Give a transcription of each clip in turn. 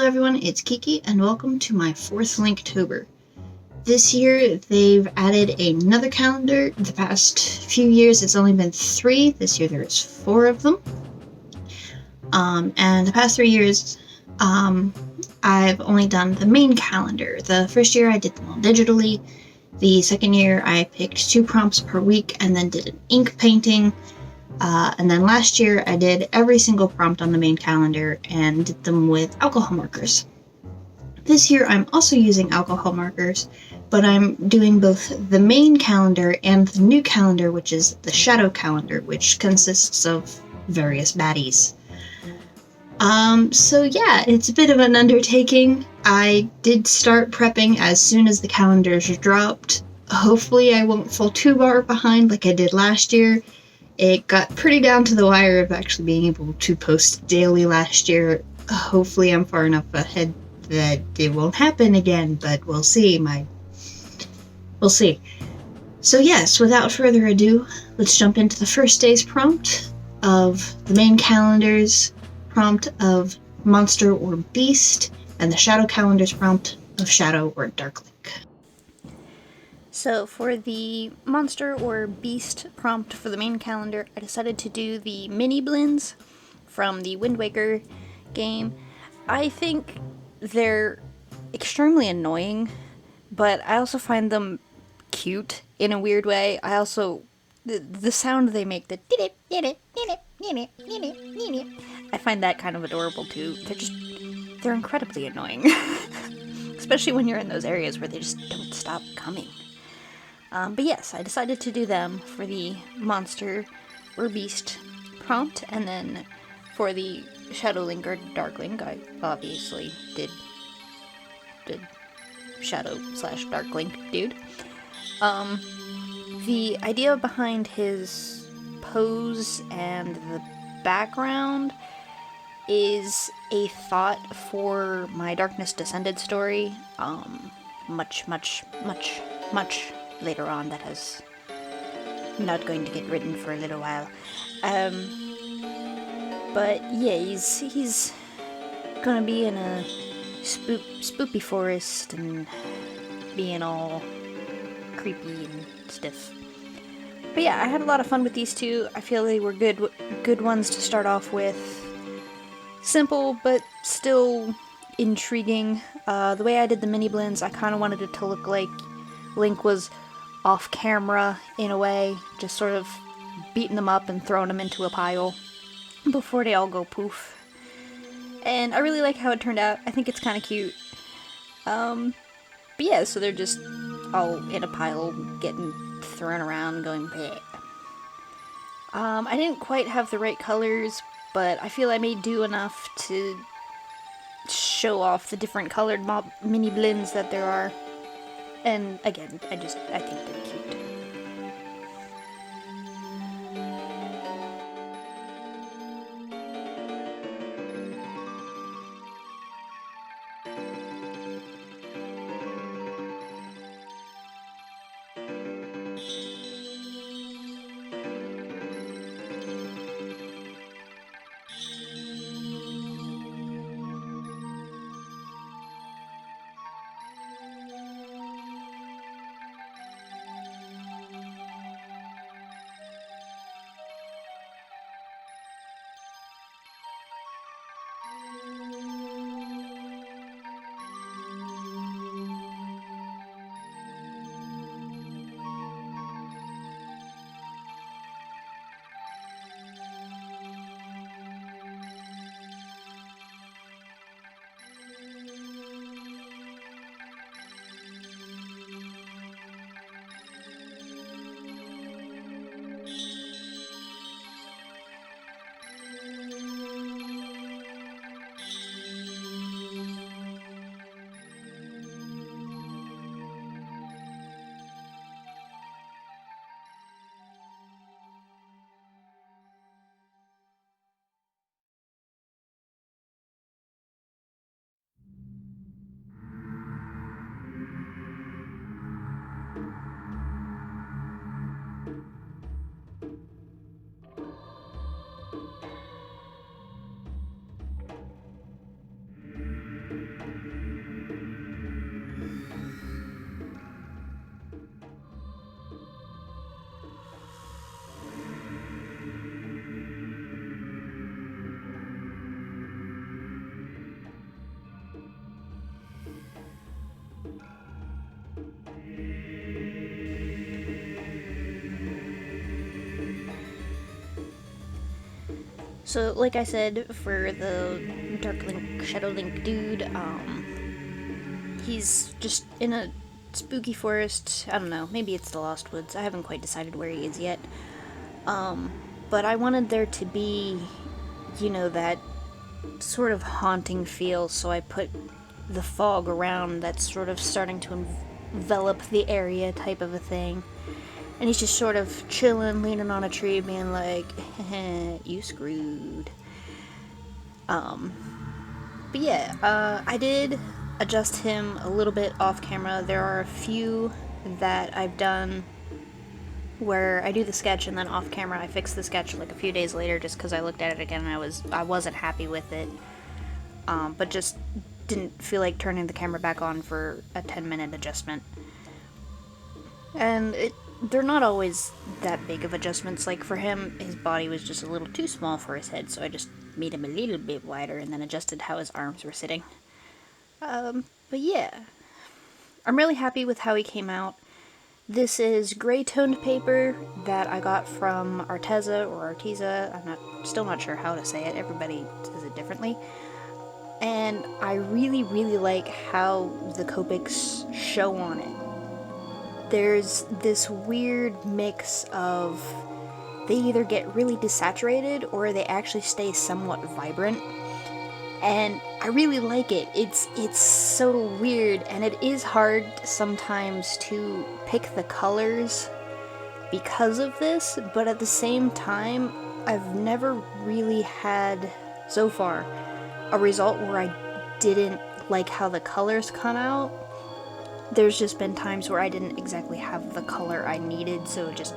everyone, it's Kiki, and welcome to my 4th Linktober. This year, they've added another calendar. The past few years, it's only been 3. This year, there's 4 of them. And the past 3 years, I've only done the main calendar. The first year, I did them all digitally. The second year, I picked 2 prompts per week and then did an ink painting. And then last year, I did every single prompt on the main calendar and did them with alcohol markers. This year, I'm also using alcohol markers, but I'm doing both the main calendar and the new calendar, which is the shadow calendar, which consists of various baddies. So yeah, it's a bit of an undertaking. I did start prepping as soon as the calendars dropped. Hopefully I won't fall too far behind like I did last year. It got pretty down to the wire of actually being able to post daily last year. Hopefully I'm far enough ahead that it won't happen again, but we'll see. We'll see. So yes, without further ado, let's jump into the first day's prompt of the main calendar's prompt of monster or beast, and the shadow calendar's prompt of shadow or dark link. So for the monster or beast prompt for the main calendar, I decided to do the mini blends from the Wind Waker game. I think they're extremely annoying, but I also find them cute in a weird way. I also, the sound they make, the I find that kind of adorable too. They're incredibly annoying. Especially when you're in those areas where they just don't stop coming. But yes, I decided to do them for the monster or beast prompt, and then for the shadow link or dark link, I obviously did shadow / dark link dude. The idea behind his pose and the background is a thought for my Darkness Descended story, much later on, that has not going to get written for a little while. But yeah, he's gonna be in a spoopy forest and being all creepy and stiff. But yeah, I had a lot of fun with these two. I feel they were good ones to start off with. Simple, but still intriguing. The way I did the mini blends, I kind of wanted it to look like Link was off camera in a way, just sort of beating them up and throwing them into a pile before they all go poof. And I really like how it turned out. I think it's kind of cute. But yeah, so they're just all in a pile getting thrown around going bleh. I didn't quite have the right colors, but I feel I made do enough to show off the different colored mini blends that there are. And again, I think they're cute. So, like I said, for the Dark Link, Shadow Link dude, he's just in a spooky forest. I don't know, maybe it's the Lost Woods. I haven't quite decided where he is yet. But I wanted there to be, that sort of haunting feel, so I put the fog around that's sort of starting to envelop the area type of a thing. And he's just sort of chilling, leaning on a tree, being like, you screwed. But yeah, I did adjust him a little bit off camera. There are a few that I've done where I do the sketch and then off camera I fix the sketch like a few days later just because I looked at it again and I wasn't happy with it. But just didn't feel like turning the camera back on for a 10-minute adjustment. And they're not always that big of adjustments. Like for him, his body was just a little too small for his head, so I just made him a little bit wider and then adjusted how his arms were sitting. But yeah, I'm really happy with how he came out. This is gray toned paper that I got from Arteza or Arteza. I'm still not sure how to say it. Everybody says it differently. And I really, really like how the Copics show on it. There's this weird mix of they either get really desaturated or they actually stay somewhat vibrant. And I really like it. It's so weird, and it is hard sometimes to pick the colors because of this, but at the same time, I've never really had, so far, a result where I didn't like how the colors come out. There's just been times where I didn't exactly have the color I needed, so it just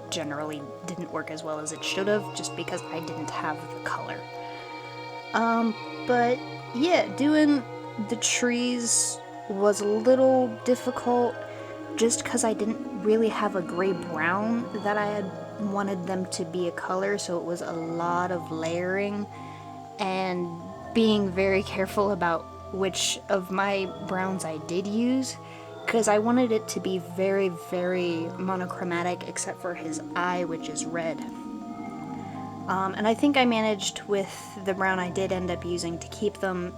generally didn't work as well as it should have, just because I didn't have the color. But yeah, doing the trees was a little difficult just because I didn't really have a gray-brown that I had wanted them to be a color, so it was a lot of layering and being very careful about which of my browns I did use, because I wanted it to be very, very monochromatic except for his eye, which is red. And I think I managed with the brown I did end up using to keep them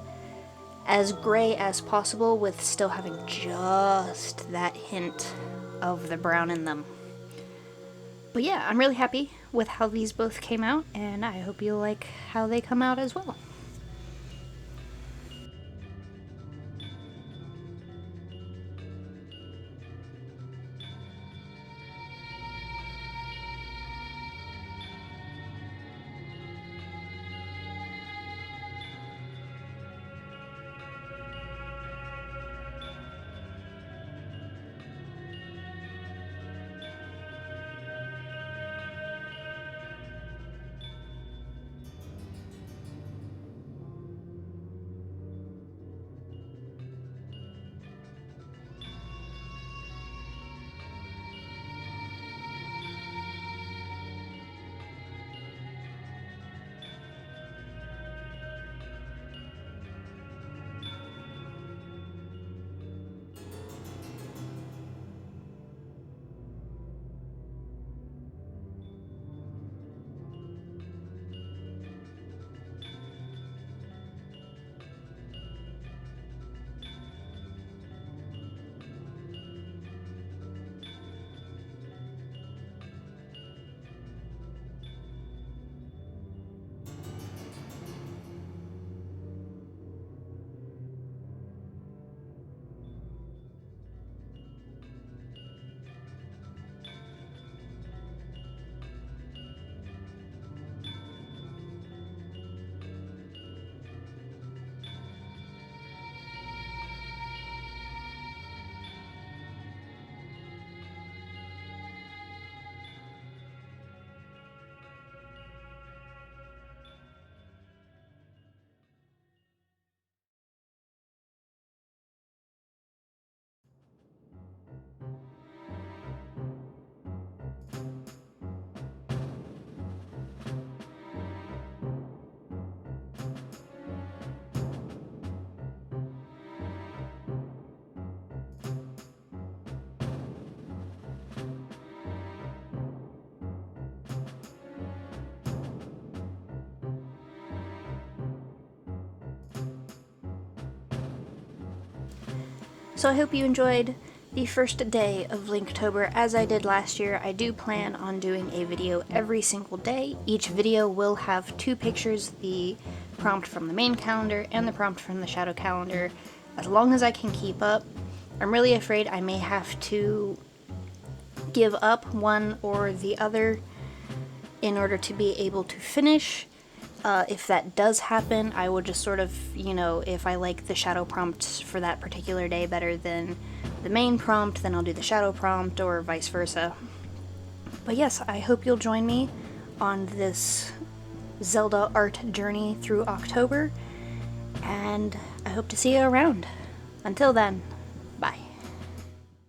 as gray as possible with still having just that hint of the brown in them. But yeah, I'm really happy with how these both came out, and I hope you like how they come out as well. So I hope you enjoyed the first day of Linktober. As I did last year, I do plan on doing a video every single day. Each video will have 2 pictures, the prompt from the main calendar and the prompt from the shadow calendar, as long as I can keep up. I'm really afraid I may have to give up one or the other in order to be able to finish. If that does happen, I will just sort of, if I like the shadow prompt for that particular day better than the main prompt, then I'll do the shadow prompt, or vice versa. But yes, I hope you'll join me on this Zelda art journey through October, and I hope to see you around. Until then,